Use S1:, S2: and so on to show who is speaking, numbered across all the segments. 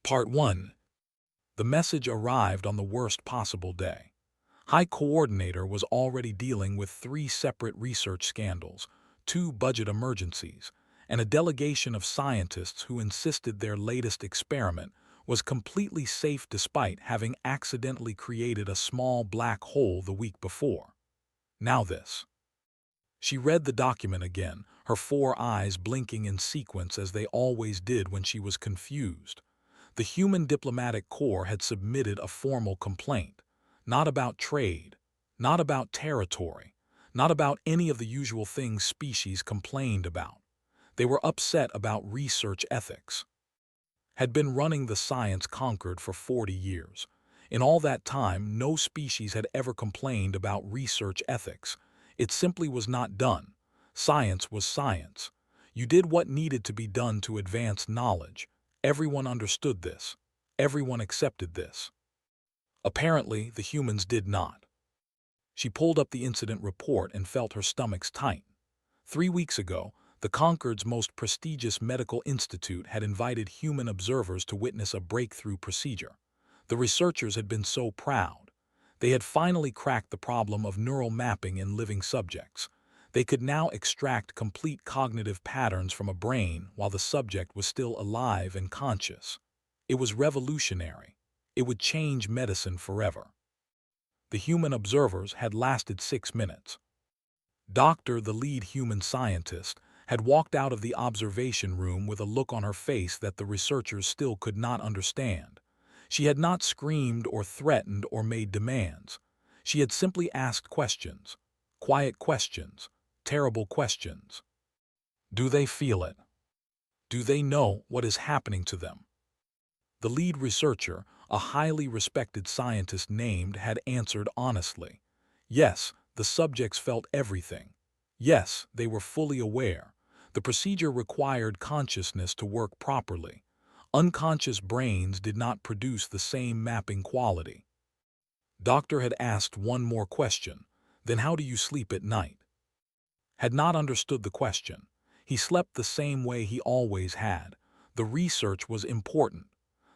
S1: Part 1. The message arrived on the worst possible day. High Coordinator was already dealing with 3 separate research scandals, 2 budget emergencies, and a delegation of scientists who insisted their latest experiment was completely safe despite having accidentally created a small black hole the week before. Now this. She read the document again, her 4 eyes blinking in sequence as they always did when she was confused. The Human Diplomatic Corps had submitted a formal complaint, not about trade, not about territory, not about any of the usual things species complained about. They were upset about research ethics. Had been running the Science Conquered for 40 years. In all that time, no species had ever complained about research ethics. It simply was not done. Science was science. You did what needed to be done to advance knowledge. Everyone understood this. Everyone accepted this. Apparently, the humans did not. She pulled up the incident report and felt her stomachs tighten. 3 weeks ago, the Concord's most prestigious medical institute had invited human observers to witness a breakthrough procedure. The researchers had been so proud. They had finally cracked the problem of neural mapping in living subjects. They could now extract complete cognitive patterns from a brain while the subject was still alive and conscious. It was revolutionary. It would change medicine forever. The human observers had lasted 6 minutes. Doctor, the lead human scientist, had walked out of the observation room with a look on her face that the researchers still could not understand. She had not screamed or threatened or made demands. She had simply asked questions. Quiet questions. Terrible questions. Do they feel it? Do they know what is happening to them? The lead researcher, a highly respected scientist named, had answered honestly. Yes, the subjects felt everything. Yes, they were fully aware. The procedure required consciousness to work properly. Unconscious brains did not produce the same mapping quality. Doctor had asked one more question. Then how do you sleep at night? Had not understood the question. He slept the same way he always had. The research was important.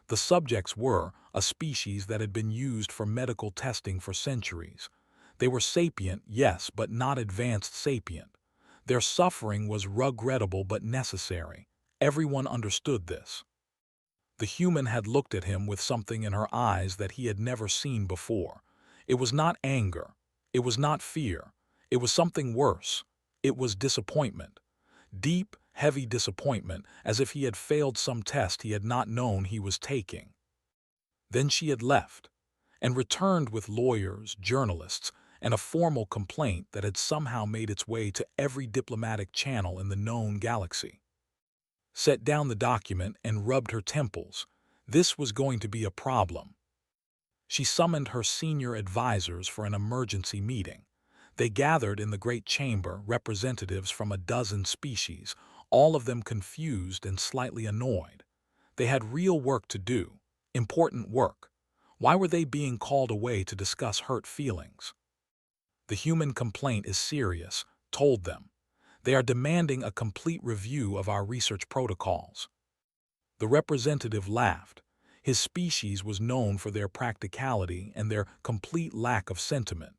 S1: The subjects were a species that had been used for medical testing for centuries. They were sapient, yes, but not advanced sapient. Their suffering was regrettable but necessary. Everyone understood this. The human had looked at him with something in her eyes that he had never seen before. It was not anger. It was not fear. It was something worse. It was disappointment. Deep, heavy disappointment, as if he had failed some test he had not known he was taking. Then she had left, and returned with lawyers, journalists, and a formal complaint that had somehow made its way to every diplomatic channel in the known galaxy. Set down the document and rubbed her temples. This was going to be a problem. She summoned her senior advisors for an emergency meeting. They gathered in the great chamber, representatives from a dozen species, all of them confused and slightly annoyed. They had real work to do, important work. Why were they being called away to discuss hurt feelings? The human complaint is serious, told them. They are demanding a complete review of our research protocols. The representative laughed. His species was known for their practicality and their complete lack of sentiment.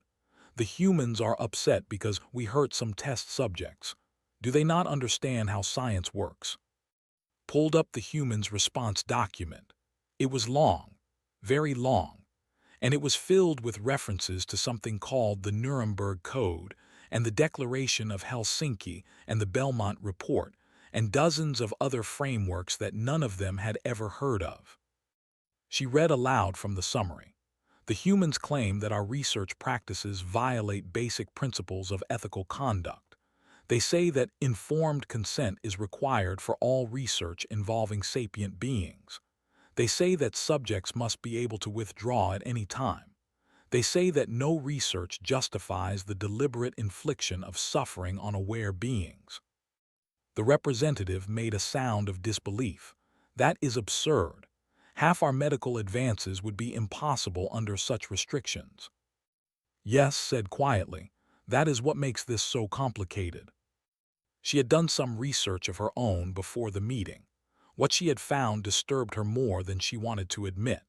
S1: The humans are upset because we hurt some test subjects. Do they not understand how science works? Pulled up the humans' response document. It was long, very long, and it was filled with references to something called the Nuremberg Code and the Declaration of Helsinki and the Belmont Report and dozens of other frameworks that none of them had ever heard of. She read aloud from the summary. The humans claim that our research practices violate basic principles of ethical conduct. They say that informed consent is required for all research involving sapient beings. They say that subjects must be able to withdraw at any time. They say that no research justifies the deliberate infliction of suffering on aware beings. The representative made a sound of disbelief. That is absurd. Half our medical advances would be impossible under such restrictions. Yes, said quietly, that is what makes this so complicated. She had done some research of her own before the meeting. What she had found disturbed her more than she wanted to admit.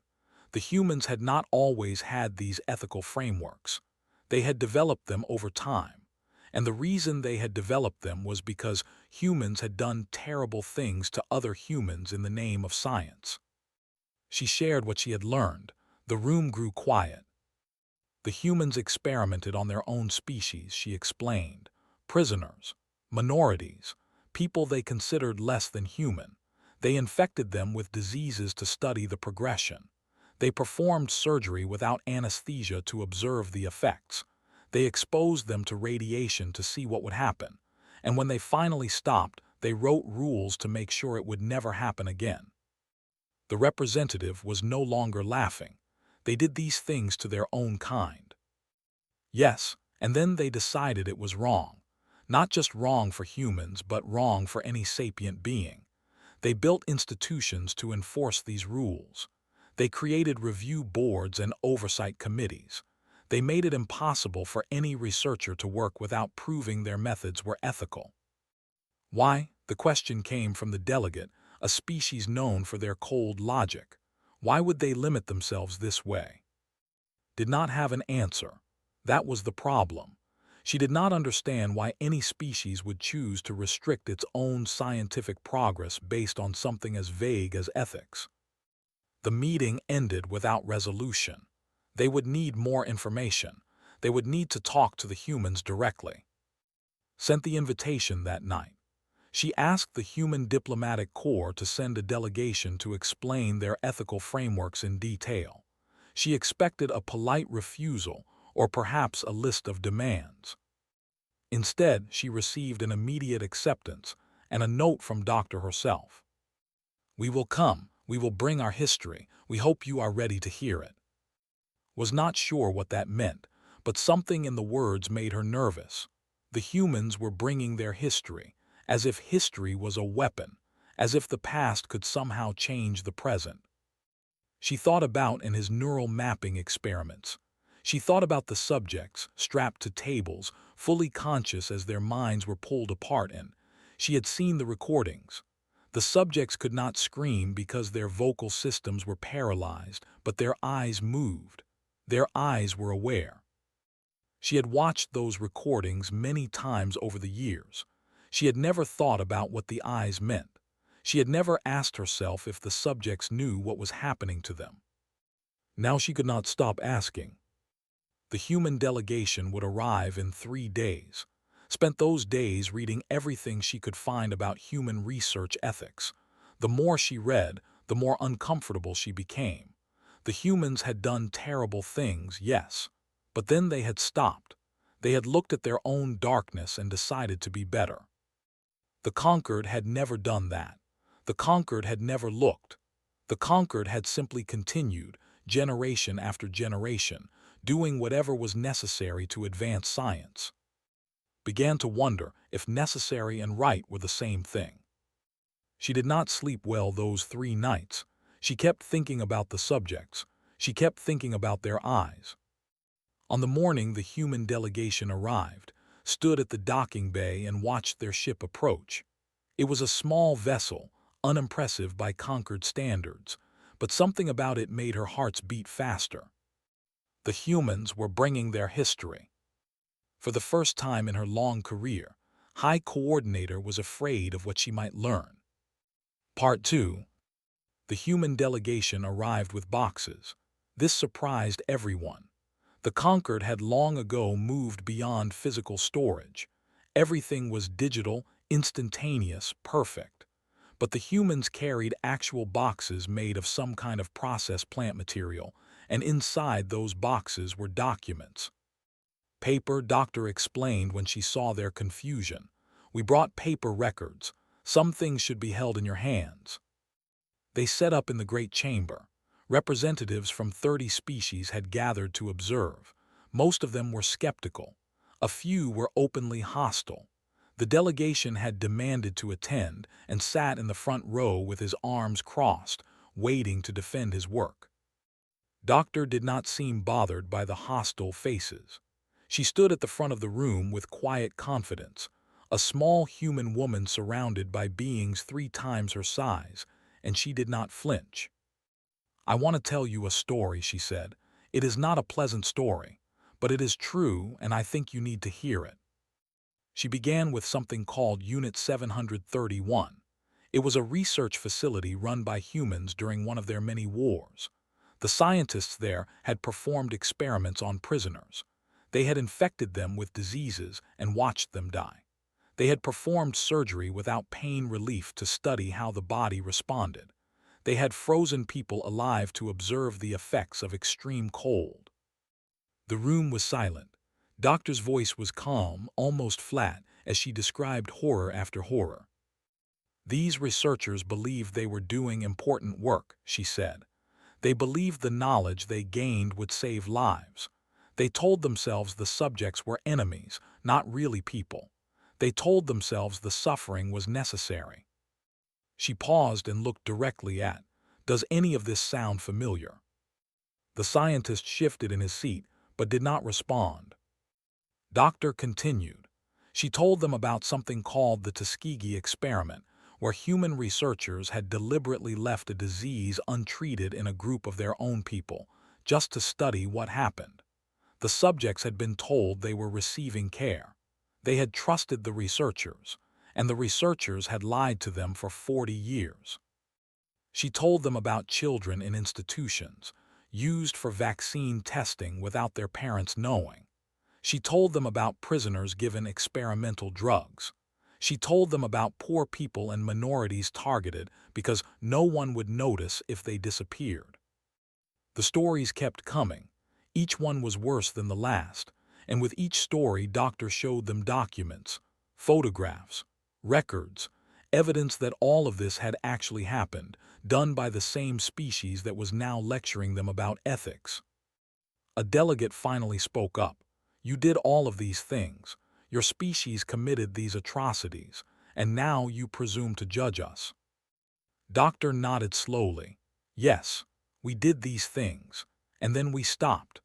S1: The humans had not always had these ethical frameworks. They had developed them over time. And the reason they had developed them was because humans had done terrible things to other humans in the name of science. She shared what she had learned. The room grew quiet. The humans experimented on their own species, she explained. Prisoners, minorities, people they considered less than human. They infected them with diseases to study the progression. They performed surgery without anesthesia to observe the effects. They exposed them to radiation to see what would happen. And when they finally stopped, they wrote rules to make sure it would never happen again. The representative was no longer laughing. They did these things to their own kind. Yes, and then they decided it was wrong. Not just wrong for humans, but wrong for any sapient being. They built institutions to enforce these rules. They created review boards and oversight committees. They made it impossible for any researcher to work without proving their methods were ethical. Why? The question came from the delegate, a species known for their cold logic. Why would they limit themselves this way? Did not have an answer. That was the problem. She did not understand why any species would choose to restrict its own scientific progress based on something as vague as ethics. The meeting ended without resolution. They would need more information. They would need to talk to the humans directly. Sent the invitation that night. She asked the Human Diplomatic Corps to send a delegation to explain their ethical frameworks in detail. She expected a polite refusal or perhaps a list of demands. Instead, she received an immediate acceptance and a note from Doctor herself. "We will come. We will bring our history. We hope you are ready to hear it." Was not sure what that meant, but something in the words made her nervous. The humans were bringing their history, as if history was a weapon, as if the past could somehow change the present. She thought about in his neural mapping experiments. She thought about the subjects, strapped to tables, fully conscious as their minds were pulled apart in. She had seen the recordings. The subjects could not scream because their vocal systems were paralyzed, but their eyes moved. Their eyes were aware. She had watched those recordings many times over the years. She had never thought about what the eyes meant. She had never asked herself if the subjects knew what was happening to them. Now she could not stop asking. The human delegation would arrive in 3 days. Spent those days reading everything she could find about human research ethics. The more she read, the more uncomfortable she became. The humans had done terrible things, yes, but then they had stopped. They had looked at their own darkness and decided to be better. The conquered had never done that. The conquered had never looked. The conquered had simply continued, generation after generation, doing whatever was necessary to advance science. Began to wonder if necessary and right were the same thing. She did not sleep well those 3 nights. She kept thinking about the subjects. She kept thinking about their eyes. On the morning the human delegation arrived, stood at the docking bay and watched their ship approach. It was a small vessel, unimpressive by conquered standards, but something about it made her hearts beat faster. The humans were bringing their history. For the first time in her long career, High Coordinator was afraid of what she might learn. Part 2. The human delegation arrived with boxes. This surprised everyone. The conquered had long ago moved beyond physical storage. Everything was digital, instantaneous, perfect. But the humans carried actual boxes made of some kind of process plant material, and inside those boxes were documents. Paper, Doctor explained when she saw their confusion. We brought paper records. Some things should be held in your hands. They set up in the great chamber. Representatives from 30 species had gathered to observe. Most of them were skeptical. A few were openly hostile. The delegation had demanded to attend and sat in the front row with his arms crossed, waiting to defend his work. Doctor did not seem bothered by the hostile faces. She stood at the front of the room with quiet confidence, a small human woman surrounded by beings 3 times her size, and she did not flinch. "I want to tell you a story," she said. "It is not a pleasant story, but it is true, and I think you need to hear it." She began with something called Unit 731. It was a research facility run by humans during one of their many wars. The scientists there had performed experiments on prisoners. They had infected them with diseases and watched them die. They had performed surgery without pain relief to study how the body responded. They had frozen people alive to observe the effects of extreme cold. The room was silent. Doctor's voice was calm, almost flat, as she described horror after horror. "These researchers believed they were doing important work," she said. "They believed the knowledge they gained would save lives. They told themselves the subjects were enemies, not really people. They told themselves the suffering was necessary." She paused and looked directly at, "Does any of this sound familiar?" The scientist shifted in his seat, but did not respond. Doctor continued. She told them about something called the Tuskegee experiment, where human researchers had deliberately left a disease untreated in a group of their own people, just to study what happened. The subjects had been told they were receiving care. They had trusted the researchers, and the researchers had lied to them for 40 years. She told them about children in institutions, used for vaccine testing without their parents knowing. She told them about prisoners given experimental drugs. She told them about poor people and minorities targeted because no one would notice if they disappeared. The stories kept coming. Each one was worse than the last, and with each story Doctor showed them documents, photographs, records, evidence that all of this had actually happened, done by the same species that was now lecturing them about ethics. A delegate finally spoke up. "You did all of these things. Your species committed these atrocities, and now you presume to judge us." Doctor nodded slowly. "Yes, we did these things, and then we stopped.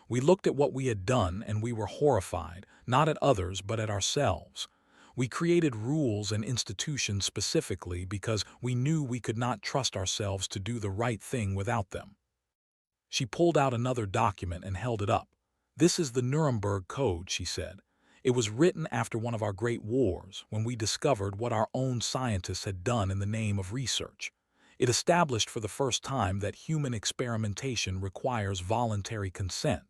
S1: We looked at what we had done and we were horrified, not at others but at ourselves. We created rules and institutions specifically because we knew we could not trust ourselves to do the right thing without them." She pulled out another document and held it up. "This is the Nuremberg Code," she said. "It was written after one of our great wars, when we discovered what our own scientists had done in the name of research. It established for the first time that human experimentation requires voluntary consent.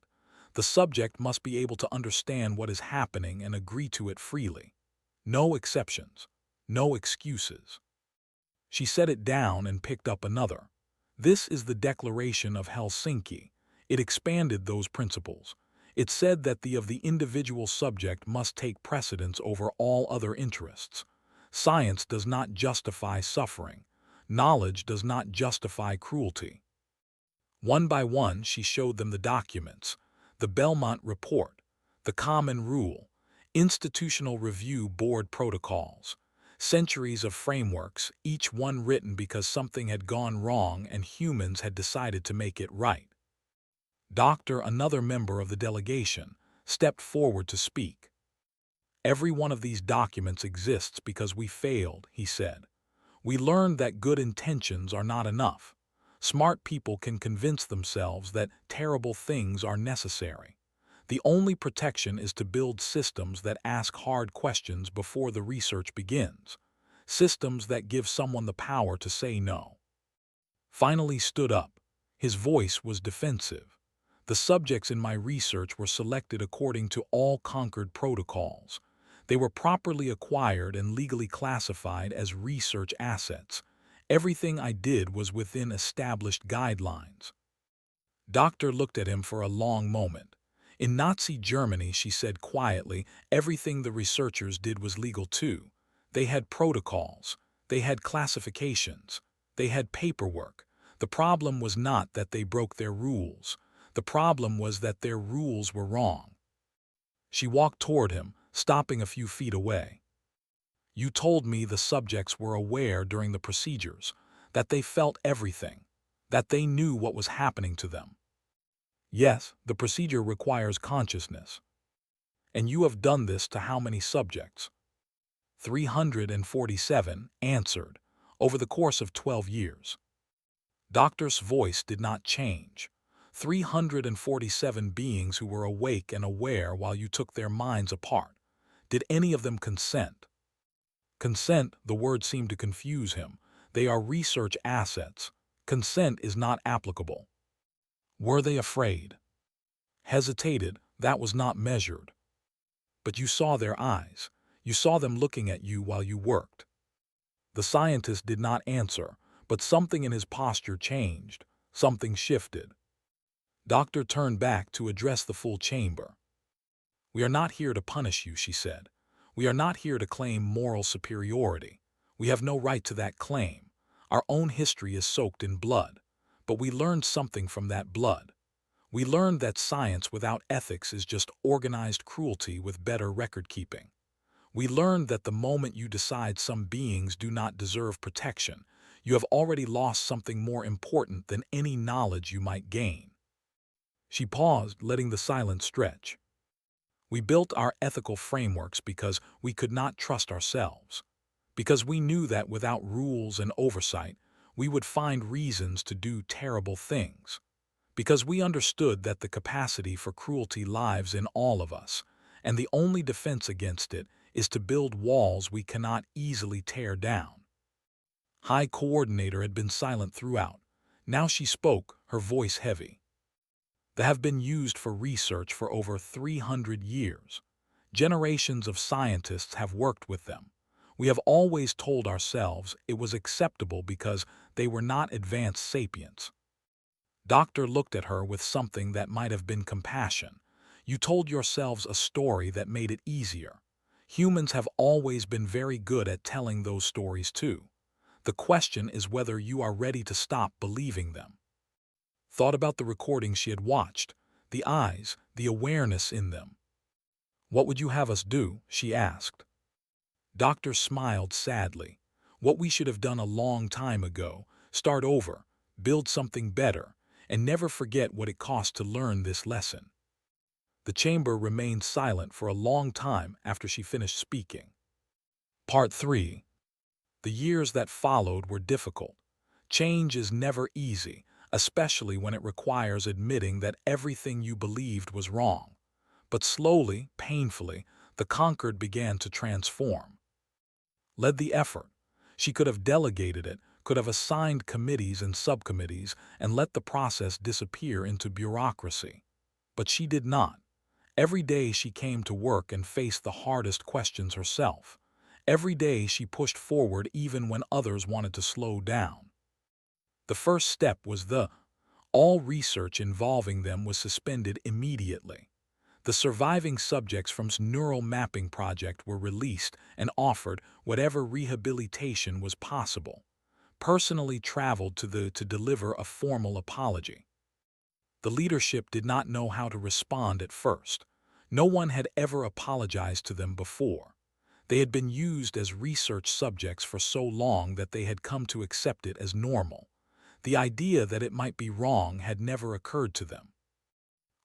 S1: The subject must be able to understand what is happening and agree to it freely. No exceptions. No excuses." She set it down and picked up another. "This is the Declaration of Helsinki. It expanded those principles. It said that the individual subject must take precedence over all other interests. Science does not justify suffering. Knowledge does not justify cruelty." One by one she showed them the documents, the Belmont Report, the Common Rule, Institutional Review Board protocols, centuries of frameworks, each one written because something had gone wrong and humans had decided to make it right. Doctor, another member of the delegation, stepped forward to speak. "Every one of these documents exists because we failed," he said. "We learned that good intentions are not enough. Smart people can convince themselves that terrible things are necessary. The only protection is to build systems that ask hard questions before the research begins. Systems that give someone the power to say no." Finally stood up. His voice was defensive. "The subjects in my research were selected according to all conquered protocols. They were properly acquired and legally classified as research assets. Everything I did was within established guidelines." Doctor looked at him for a long moment. "In Nazi Germany," she said quietly, "everything the researchers did was legal too. They had protocols. They had classifications. They had paperwork. The problem was not that they broke their rules. The problem was that their rules were wrong." She walked toward him, stopping a few feet away. "You told me the subjects were aware during the procedures, that they felt everything, that they knew what was happening to them." "Yes, the procedure requires consciousness." "And you have done this to how many subjects?" 347 answered, over the course of 12 years. Doctor's voice did not change. 347 beings who were awake and aware while you took their minds apart. Did any of them consent? Consent, the word seemed to confuse him. They are research assets. Consent is not applicable. Were they afraid? Hesitated, that was not measured. But you saw their eyes. You saw them looking at you while you worked. The scientist did not answer, but something in his posture changed. Something shifted. Doctor turned back to address the full chamber. "We are not here to punish you," she said. "We are not here to claim moral superiority. We have no right to that claim. Our own history is soaked in blood. But we learned something from that blood. We learned that science without ethics is just organized cruelty with better record-keeping. We learned that the moment you decide some beings do not deserve protection, you have already lost something more important than any knowledge you might gain." She paused, letting the silence stretch. "We built our ethical frameworks because we could not trust ourselves. Because we knew that without rules and oversight, we would find reasons to do terrible things. Because we understood that the capacity for cruelty lives in all of us, and the only defense against it is to build walls we cannot easily tear down." High Coordinator had been silent throughout. Now she spoke, her voice heavy. "They have been used for research for over 300 years. Generations of scientists have worked with them. We have always told ourselves it was acceptable because they were not advanced sapients." Doctor looked at her with something that might have been compassion. "You told yourselves a story that made it easier. Humans have always been very good at telling those stories too. The question is whether you are ready to stop believing them." Thought about the recordings she had watched, the eyes, the awareness in them. "What would you have us do?" she asked. Doctor smiled sadly. "What we should have done a long time ago, start over, build something better, and never forget what it cost to learn this lesson." The chamber remained silent for a long time after she finished speaking. Part 3. The years that followed were difficult. Change is never easy, especially when it requires admitting that everything you believed was wrong. But slowly, painfully, the conquered began to transform. Led the effort. She could have delegated it, could have assigned committees and subcommittees, and let the process disappear into bureaucracy. But she did not. Every day she came to work and faced the hardest questions herself. Every day she pushed forward even when others wanted to slow down. The first step was all research involving them was suspended immediately. The surviving subjects from neural mapping project were released and offered whatever rehabilitation was possible. Personally traveled to deliver a formal apology. The leadership did not know how to respond at first. No one had ever apologized to them before. They had been used as research subjects for so long that they had come to accept it as normal. The idea that it might be wrong had never occurred to them.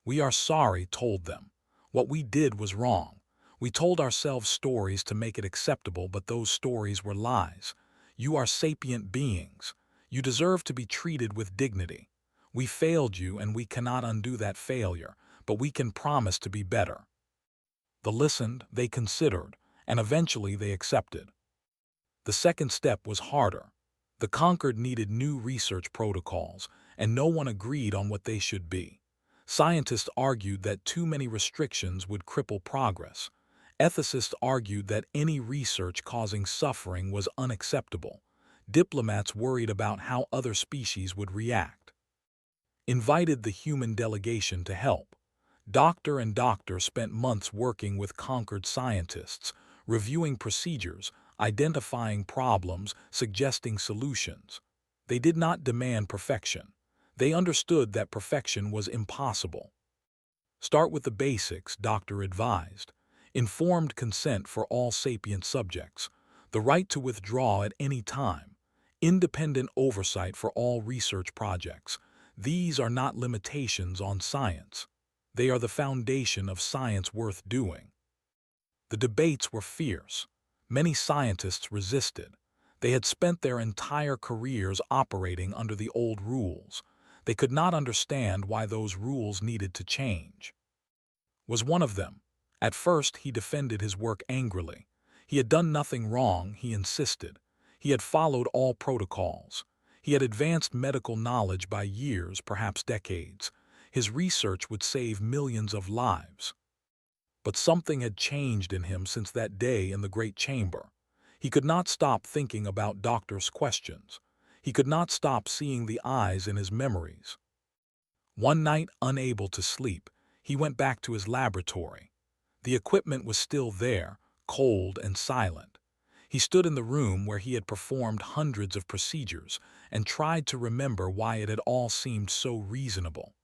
S1: "We are sorry," told them. "What we did was wrong. We told ourselves stories to make it acceptable, but those stories were lies. You are sapient beings. You deserve to be treated with dignity. We failed you and we cannot undo that failure, but we can promise to be better." They listened, they considered, and eventually they accepted. The second step was harder. The conquered needed new research protocols, and no one agreed on what they should be. Scientists argued that too many restrictions would cripple progress. Ethicists argued that any research causing suffering was unacceptable. Diplomats worried about how other species would react. Invited the human delegation to help. Doctor and Doctor spent months working with conquered scientists, reviewing procedures, identifying problems, suggesting solutions. They did not demand perfection. They understood that perfection was impossible. Start with the basics, Doctor advised. Informed consent for all sapient subjects, the right to withdraw at any time, independent oversight for all research projects. These are not limitations on science. They are the foundation of science worth doing. The debates were fierce. Many scientists resisted. They had spent their entire careers operating under the old rules. They could not understand why those rules needed to change. Was one of them. At first, he defended his work angrily. He had done nothing wrong, he insisted. He had followed all protocols. He had advanced medical knowledge by years, perhaps decades. His research would save millions of lives. But something had changed in him since that day in the great chamber. He could not stop thinking about Doctor's questions. He could not stop seeing the eyes in his memories. One night, unable to sleep, he went back to his laboratory. The equipment was still there, cold and silent. He stood in the room where he had performed hundreds of procedures and tried to remember why it had all seemed so reasonable.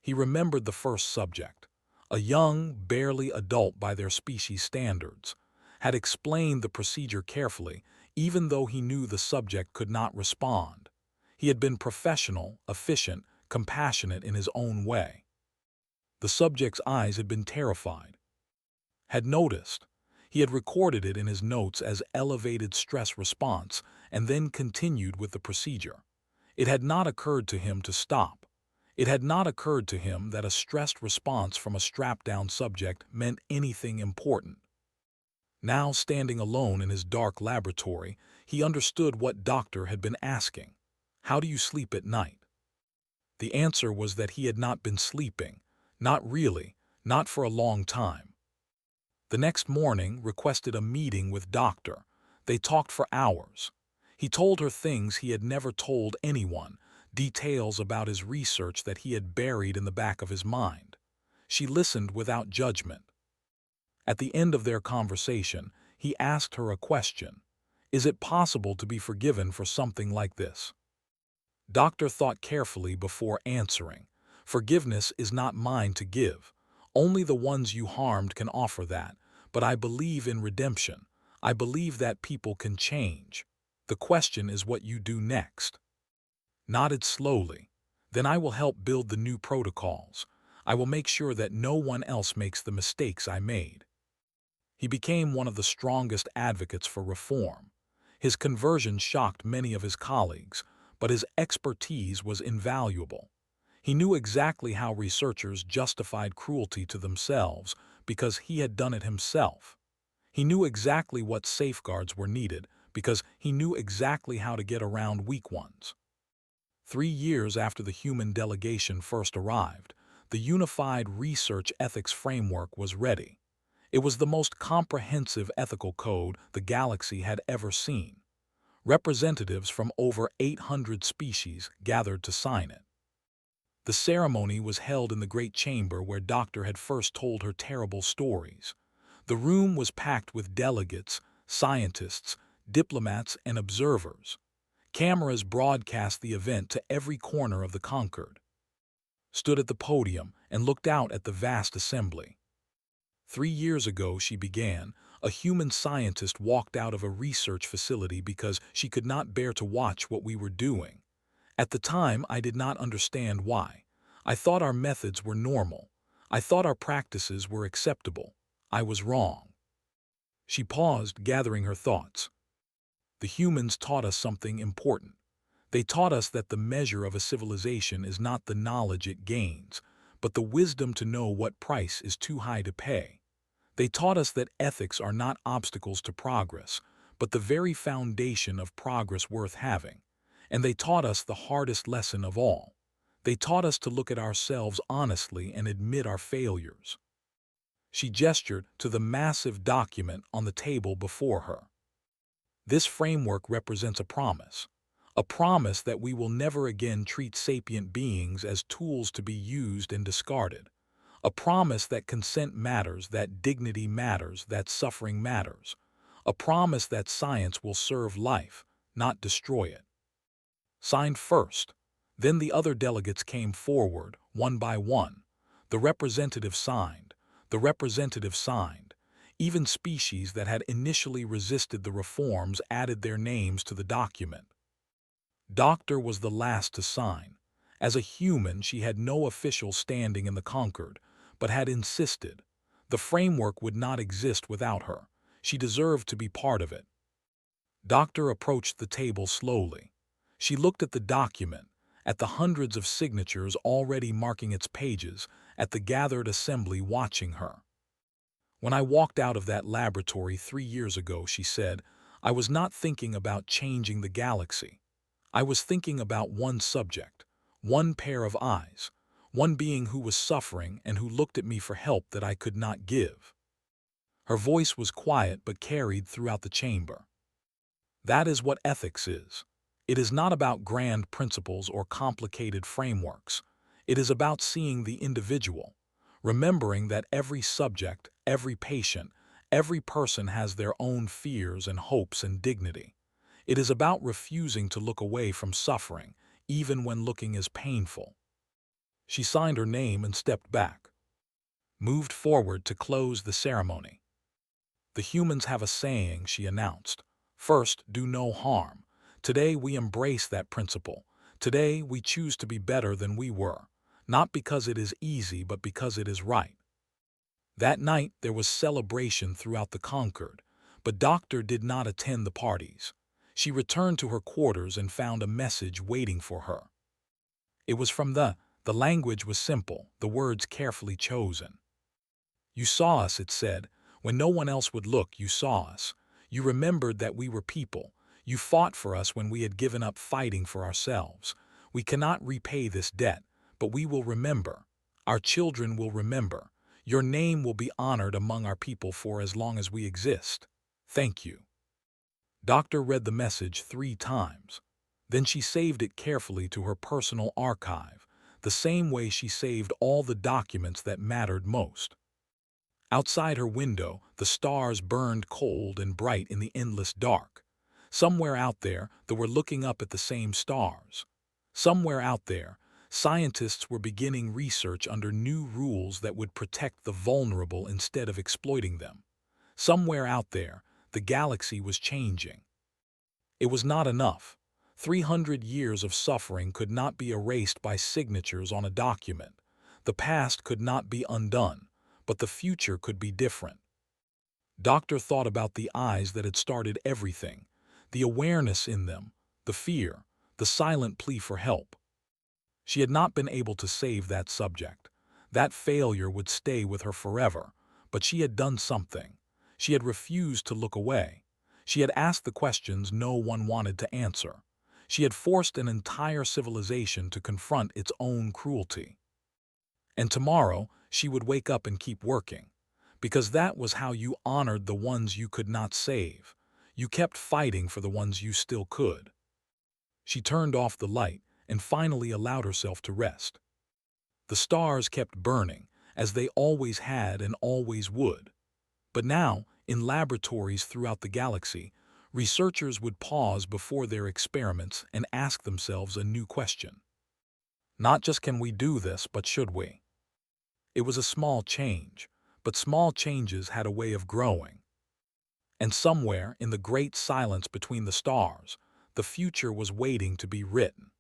S1: He remembered the first subject, a young, barely adult by their species standards, had explained the procedure carefully, even though he knew the subject could not respond. He had been professional, efficient, compassionate in his own way. The subject's eyes had been terrified. Had noticed. He had recorded it in his notes as elevated stress response and then continued with the procedure. It had not occurred to him to stop. It had not occurred to him that a stressed response from a strapped-down subject meant anything important. Now, standing alone in his dark laboratory, he understood what Doctor had been asking. How do you sleep at night? The answer was that he had not been sleeping. Not really, not for a long time. The next morning, requested a meeting with Doctor. They talked for hours. He told her things he had never told anyone, details about his research that he had buried in the back of his mind. She listened without judgment. At the end of their conversation, he asked her a question. Is it possible to be forgiven for something like this? Doctor thought carefully before answering. Forgiveness is not mine to give. Only the ones you harmed can offer that, but I believe in redemption. I believe that people can change. The question is what you do next. Nodded slowly. Then I will help build the new protocols. I will make sure that no one else makes the mistakes I made. He became one of the strongest advocates for reform. His conversion shocked many of his colleagues, but his expertise was invaluable. He knew exactly how researchers justified cruelty to themselves because he had done it himself. He knew exactly what safeguards were needed because he knew exactly how to get around weak ones. 3 years after the human delegation first arrived, the Unified Research Ethics Framework was ready. It was the most comprehensive ethical code the galaxy had ever seen. Representatives from over 800 species gathered to sign it. The ceremony was held in the great chamber where Doctor had first told her terrible stories. The room was packed with delegates, scientists, diplomats, and observers. Cameras broadcast the event to every corner of the Concord. Stood at the podium and looked out at the vast assembly. 3 years ago, she began, a human scientist walked out of a research facility because she could not bear to watch what we were doing. At the time, I did not understand why. I thought our methods were normal. I thought our practices were acceptable. I was wrong. She paused, gathering her thoughts. The humans taught us something important. They taught us that the measure of a civilization is not the knowledge it gains, but the wisdom to know what price is too high to pay. They taught us that ethics are not obstacles to progress, but the very foundation of progress worth having. And they taught us the hardest lesson of all. They taught us to look at ourselves honestly and admit our failures. She gestured to the massive document on the table before her. This framework represents a promise that we will never again treat sapient beings as tools to be used and discarded, a promise that consent matters, that dignity matters, that suffering matters, a promise that science will serve life, not destroy it. Signed first. Then the other delegates came forward, one by one. The representative signed. The representative signed. Even species that had initially resisted the reforms added their names to the document. Doctor was the last to sign. As a human, she had no official standing in the Concord, but had insisted. The framework would not exist without her. She deserved to be part of it. Doctor approached the table slowly. She looked at the document, at the hundreds of signatures already marking its pages, at the gathered assembly watching her. When I walked out of that laboratory 3 years ago, she said, I was not thinking about changing the galaxy. I was thinking about one subject, one pair of eyes, one being who was suffering and who looked at me for help that I could not give. Her voice was quiet but carried throughout the chamber. That is what ethics is. It is not about grand principles or complicated frameworks. It is about seeing the individual, remembering that every subject, every patient, every person has their own fears and hopes and dignity. It is about refusing to look away from suffering, even when looking is painful. She signed her name and stepped back, moved forward to close the ceremony. The humans have a saying, she announced. First, do no harm. Today we embrace that principle. Today we choose to be better than we were, not because it is easy, but because it is right. That night there was celebration throughout the Concord, but Doctor did not attend the parties. She returned to her quarters and found a message waiting for her. It was from the language was simple, the words carefully chosen. You saw us, it said. When no one else would look, you saw us. You remembered that we were people. You fought for us when we had given up fighting for ourselves. We cannot repay this debt, but we will remember. Our children will remember. Your name will be honored among our people for as long as we exist. Thank you. Doctor read the message 3 times. Then she saved it carefully to her personal archive, the same way she saved all the documents that mattered most. Outside her window, the stars burned cold and bright in the endless dark. Somewhere out there, they were looking up at the same stars. Somewhere out there, scientists were beginning research under new rules that would protect the vulnerable instead of exploiting them. Somewhere out there, the galaxy was changing. It was not enough. 300 years of suffering could not be erased by signatures on a document. The past could not be undone, but the future could be different. Doctor thought about the eyes that had started everything, the awareness in them, the fear, the silent plea for help. She had not been able to save that subject. That failure would stay with her forever, but she had done something. She had refused to look away. She had asked the questions no one wanted to answer. She had forced an entire civilization to confront its own cruelty. And tomorrow, she would wake up and keep working, because that was how you honored the ones you could not save. You kept fighting for the ones you still could. She turned off the light and finally allowed herself to rest. The stars kept burning, as they always had and always would. But now, in laboratories throughout the galaxy, researchers would pause before their experiments and ask themselves a new question. Not just can we do this, but should we? It was a small change, but small changes had a way of growing. And somewhere in the great silence between the stars, the future was waiting to be written.